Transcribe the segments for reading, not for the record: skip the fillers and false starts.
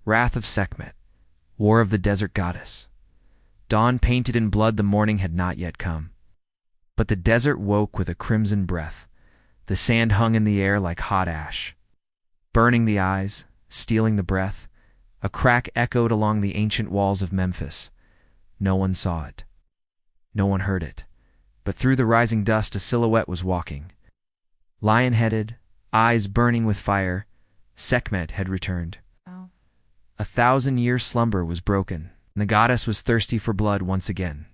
Wrath of Sekhmet, War of the Desert Goddess. Dawn painted in blood, the morning had not yet come. But the desert woke with a crimson breath. The sand hung in the air like hot ash, burning the eyes, stealing the breath. A crack echoed along the ancient walls of Memphis. No one saw it. No one heard it. But through the rising dust a silhouette was walking. Lion-headed, eyes burning with fire, Sekhmet had returned. 1,000-year slumber was broken, and the goddess was thirsty for blood once again.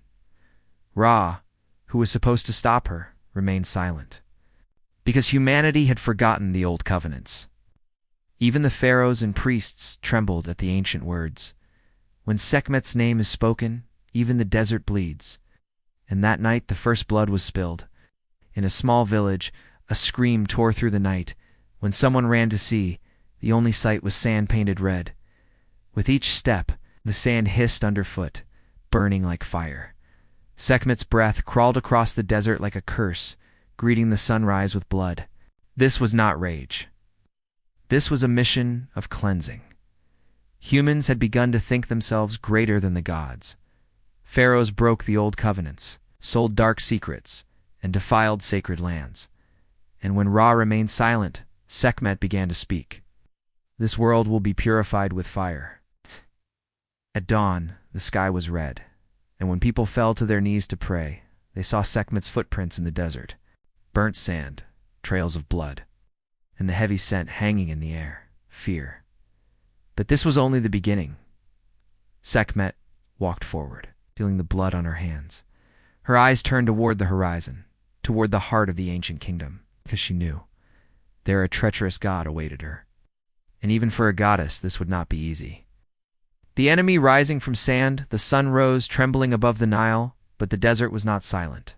Ra, who was supposed to stop her, remained silent, because humanity had forgotten the old covenants. Even the pharaohs and priests trembled at the ancient words. When Sekhmet's name is spoken, even the desert bleeds. And that night the first blood was spilled. In a small village, a scream tore through the night. When someone ran to see, the only sight was sand painted red. With each step, the sand hissed underfoot, burning like fire. Sekhmet's breath crawled across the desert like a curse, greeting the sunrise with blood. This was not rage. This was a mission of cleansing. Humans had begun to think themselves greater than the gods. Pharaohs broke the old covenants, sold dark secrets, and defiled sacred lands. And when Ra remained silent, Sekhmet began to speak. This world will be purified with fire. At dawn, the sky was red, and when people fell to their knees to pray, they saw Sekhmet's footprints in the desert, burnt sand, trails of blood, and the heavy scent hanging in the air, fear. But this was only the beginning. Sekhmet walked forward, feeling the blood on her hands. Her eyes turned toward the horizon, toward the heart of the ancient kingdom, because she knew there a treacherous god awaited her. And even for a goddess, this would not be easy. The enemy rising from sand, the sun rose trembling above the Nile, but the desert was not silent.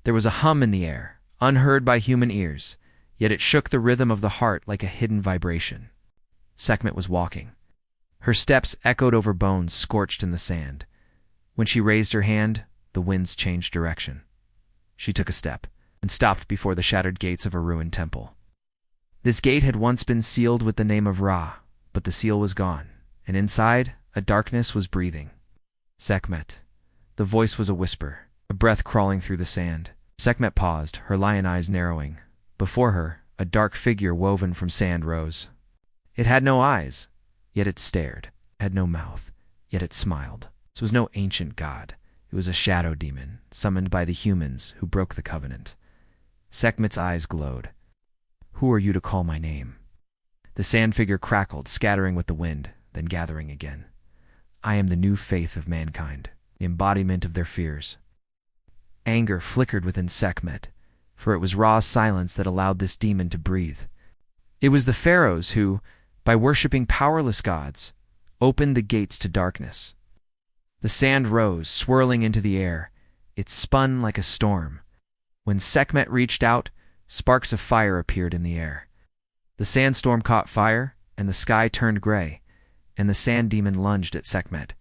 There was a hum in the air, unheard by human ears, yet it shook the rhythm of the heart like a hidden vibration. Sekhmet was walking. Her steps echoed over bones scorched in the sand. When she raised her hand, the winds changed direction. She took a step and stopped before the shattered gates of a ruined temple. This gate had once been sealed with the name of Ra, but the seal was gone, and inside, a darkness was breathing. Sekhmet. The voice was a whisper, a breath crawling through the sand. Sekhmet paused, her lion eyes narrowing. Before her, a dark figure woven from sand rose. It had no eyes, yet it stared. It had no mouth, yet it smiled. This was no ancient god. It was a shadow demon, summoned by the humans who broke the covenant. Sekhmet's eyes glowed. Who are you to call my name? The sand figure crackled, scattering with the wind, then gathering again. I am the new faith of mankind, the embodiment of their fears. Anger flickered within Sekhmet, for it was Ra's silence that allowed this demon to breathe. It was the pharaohs who, by worshipping powerless gods, opened the gates to darkness. The sand rose, swirling into the air. It spun like a storm. When Sekhmet reached out, sparks of fire appeared in the air. The sandstorm caught fire, and the sky turned gray, and the sand demon lunged at Sekhmet.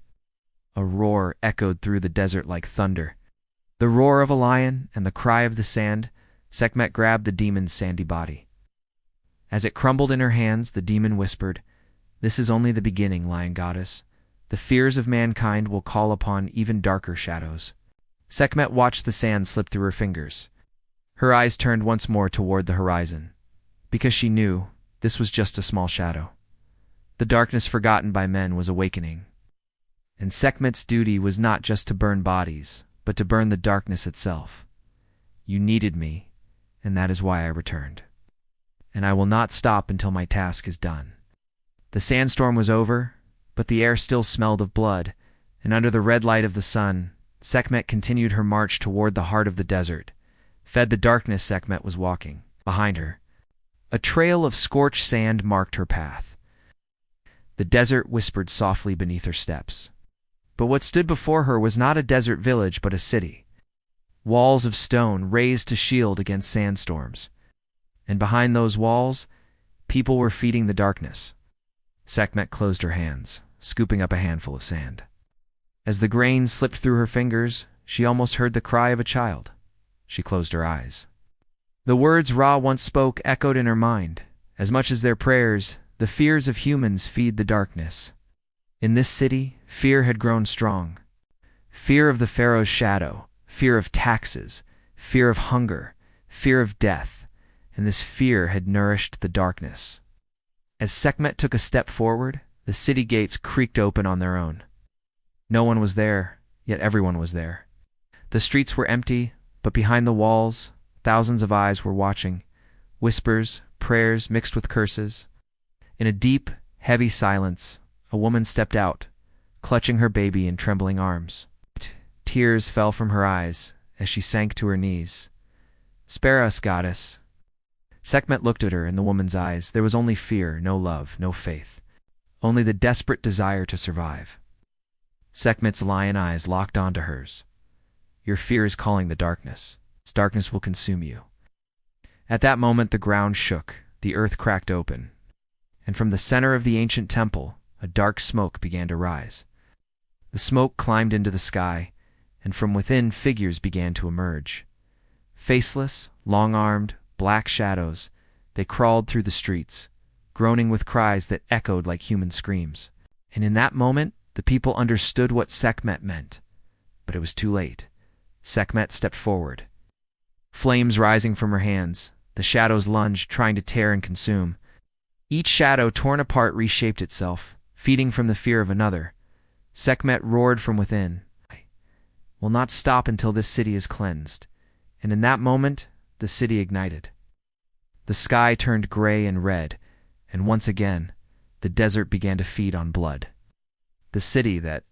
A roar echoed through the desert like thunder. The roar of a lion and the cry of the sand. Sekhmet grabbed the demon's sandy body. As it crumbled in her hands, the demon whispered, "This is only the beginning, lion goddess. The fears of mankind will call upon even darker shadows." Sekhmet watched the sand slip through her fingers. Her eyes turned once more toward the horizon, because she knew this was just a small shadow. The darkness forgotten by men was awakening. And Sekhmet's duty was not just to burn bodies, but to burn the darkness itself. You needed me, and that is why I returned. And I will not stop until my task is done. The sandstorm was over, but the air still smelled of blood, and under the red light of the sun, Sekhmet continued her march toward the heart of the desert. Fed the darkness, Sekhmet was walking. Behind her, a trail of scorched sand marked her path. The desert whispered softly beneath her steps. But what stood before her was not a desert village, but a city. Walls of stone raised to shield against sandstorms. And behind those walls, people were feeding the darkness. Sekhmet closed her hands, scooping up a handful of sand. As the grain slipped through her fingers, she almost heard the cry of a child. She closed her eyes. The words Ra once spoke echoed in her mind. As much as their prayers, the fears of humans feed the darkness. In this city, fear had grown strong. Fear of the pharaoh's shadow, fear of taxes, fear of hunger, fear of death, and this fear had nourished the darkness. As Sekhmet took a step forward, the city gates creaked open on their own. No one was there, yet everyone was there. The streets were empty, but behind the walls, thousands of eyes were watching, whispers, prayers mixed with curses. In a deep, heavy silence, a woman stepped out, clutching her baby in trembling arms. Tears fell from her eyes as she sank to her knees. "Spare us, goddess." Sekhmet looked at her. In the woman's eyes there was only fear, no love, no faith. Only the desperate desire to survive. Sekhmet's lion eyes locked onto hers. "Your fear is calling the darkness. This darkness will consume you." At that moment the ground shook, the earth cracked open, and from the center of the ancient temple, a dark smoke began to rise. The smoke climbed into the sky, and from within figures began to emerge. Faceless, long-armed, black shadows, they crawled through the streets, groaning with cries that echoed like human screams. And in that moment, the people understood what Sekhmet meant. But it was too late. Sekhmet stepped forward. Flames rising from her hands, the shadows lunged, trying to tear and consume. Each shadow torn apart reshaped itself, feeding from the fear of another. Sekhmet roared from within, "I will not stop until this city is cleansed." And in that moment, the city ignited. The sky turned gray and red, and once again, the desert began to feed on blood. The city that,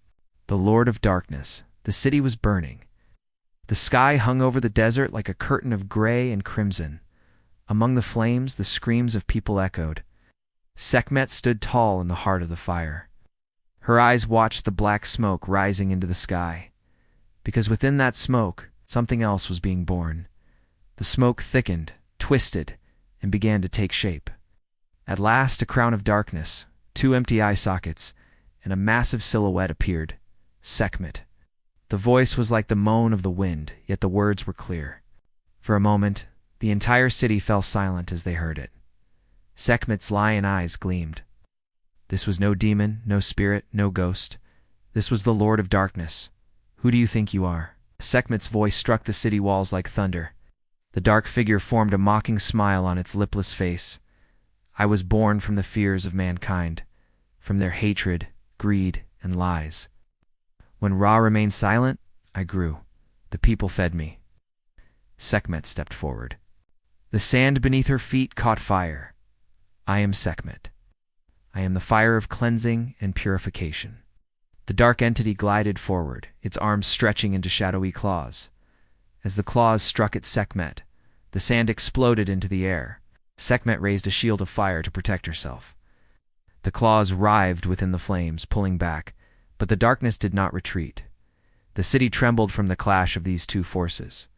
the Lord of Darkness, the city was burning. The sky hung over the desert like a curtain of gray and crimson. Among the flames, the screams of people echoed. Sekhmet stood tall in the heart of the fire. Her eyes watched the black smoke rising into the sky, because within that smoke, something else was being born. The smoke thickened, twisted, and began to take shape. At last, a crown of darkness, 2 empty eye sockets, and a massive silhouette appeared. Sekhmet. The voice was like the moan of the wind, yet the words were clear. For a moment, the entire city fell silent as they heard it. Sekhmet's lion eyes gleamed. This was no demon, no spirit, no ghost. This was the Lord of Darkness. "Who do you think you are?" Sekhmet's voice struck the city walls like thunder. The dark figure formed a mocking smile on its lipless face. "I was born from the fears of mankind, from their hatred, greed, and lies. When Ra remained silent, I grew. The people fed me." Sekhmet stepped forward. The sand beneath her feet caught fire. "I am Sekhmet. I am the fire of cleansing and purification." The dark entity glided forward, its arms stretching into shadowy claws. As the claws struck at Sekhmet, the sand exploded into the air. Sekhmet raised a shield of fire to protect herself. The claws writhed within the flames, pulling back, but the darkness did not retreat. The city trembled from the clash of these two forces.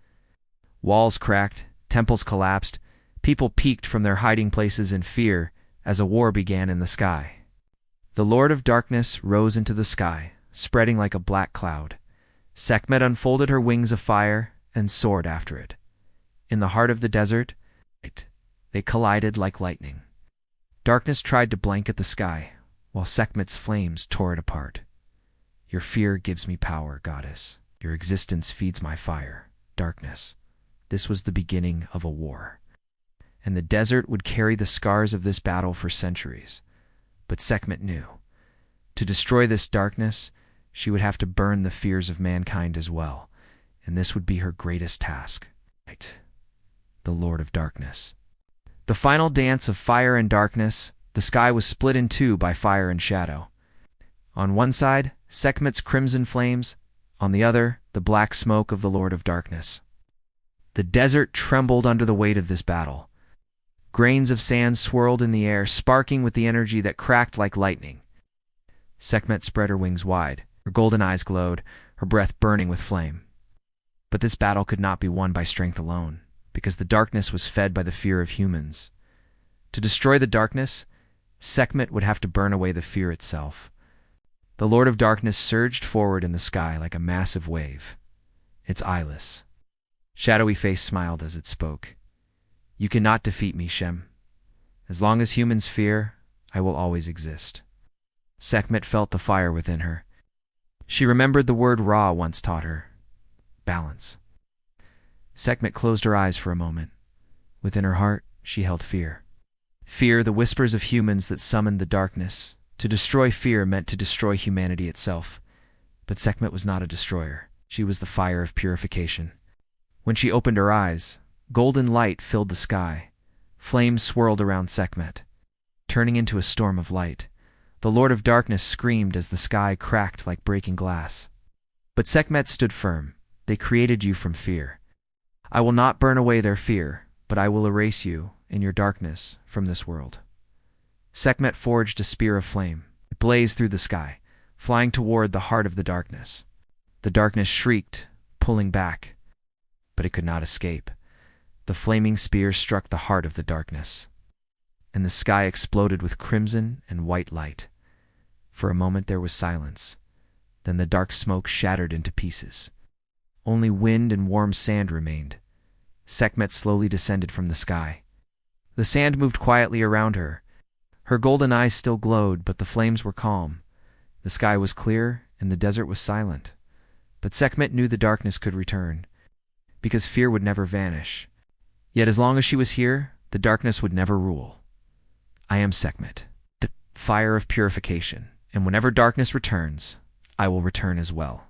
Walls cracked, temples collapsed, people peeked from their hiding places in fear as a war began in the sky. The Lord of Darkness rose into the sky, spreading like a black cloud. Sekhmet unfolded her wings of fire and soared after it. In the heart of the desert, they collided like lightning. Darkness tried to blanket the sky, while Sekhmet's flames tore it apart. "Your fear gives me power, goddess. Your existence feeds my fire, darkness." This was the beginning of a war. And the desert would carry the scars of this battle for centuries. But Sekhmet knew. To destroy this darkness, she would have to burn the fears of mankind as well, and this would be her greatest task. The Lord of Darkness. The final dance of fire and darkness, the sky was split in two by fire and shadow. On one side, Sekhmet's crimson flames, on the other, the black smoke of the Lord of Darkness. The desert trembled under the weight of this battle. Grains of sand swirled in the air, sparking with the energy that cracked like lightning. Sekhmet spread her wings wide. Her golden eyes glowed, her breath burning with flame. But this battle could not be won by strength alone, because the darkness was fed by the fear of humans. To destroy the darkness, Sekhmet would have to burn away the fear itself. The Lord of Darkness surged forward in the sky like a massive wave, its eyeless. Shadowy face smiled as it spoke. "You cannot defeat me, Shem. As long as humans fear, I will always exist." Sekhmet felt the fire within her. She remembered the word Ra once taught her: balance. Sekhmet closed her eyes for a moment. Within her heart, she held fear. Fear, the whispers of humans that summoned the darkness. To destroy fear meant to destroy humanity itself. But Sekhmet was not a destroyer. She was the fire of purification. When she opened her eyes, golden light filled the sky. Flames swirled around Sekhmet, turning into a storm of light. The Lord of Darkness screamed as the sky cracked like breaking glass. But Sekhmet stood firm. They created you from fear. I will not burn away their fear, but I will erase you, in your darkness, from this world. Sekhmet forged a spear of flame. It blazed through the sky, flying toward the heart of the darkness. The darkness shrieked, pulling back, but it could not escape. The flaming spear struck the heart of the darkness, and the sky exploded with crimson and white light. For a moment there was silence. Then the dark smoke shattered into pieces. Only wind and warm sand remained. Sekhmet slowly descended from the sky. The sand moved quietly around her. Her golden eyes still glowed, but the flames were calm. The sky was clear, and the desert was silent. But Sekhmet knew the darkness could return, because fear would never vanish. Yet as long as she was here, the darkness would never rule. I am Sekhmet, the fire of purification, and whenever darkness returns, I will return as well.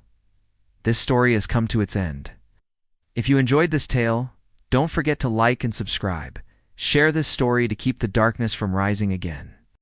This story has come to its end. If you enjoyed this tale, don't forget to like and subscribe. Share this story to keep the darkness from rising again.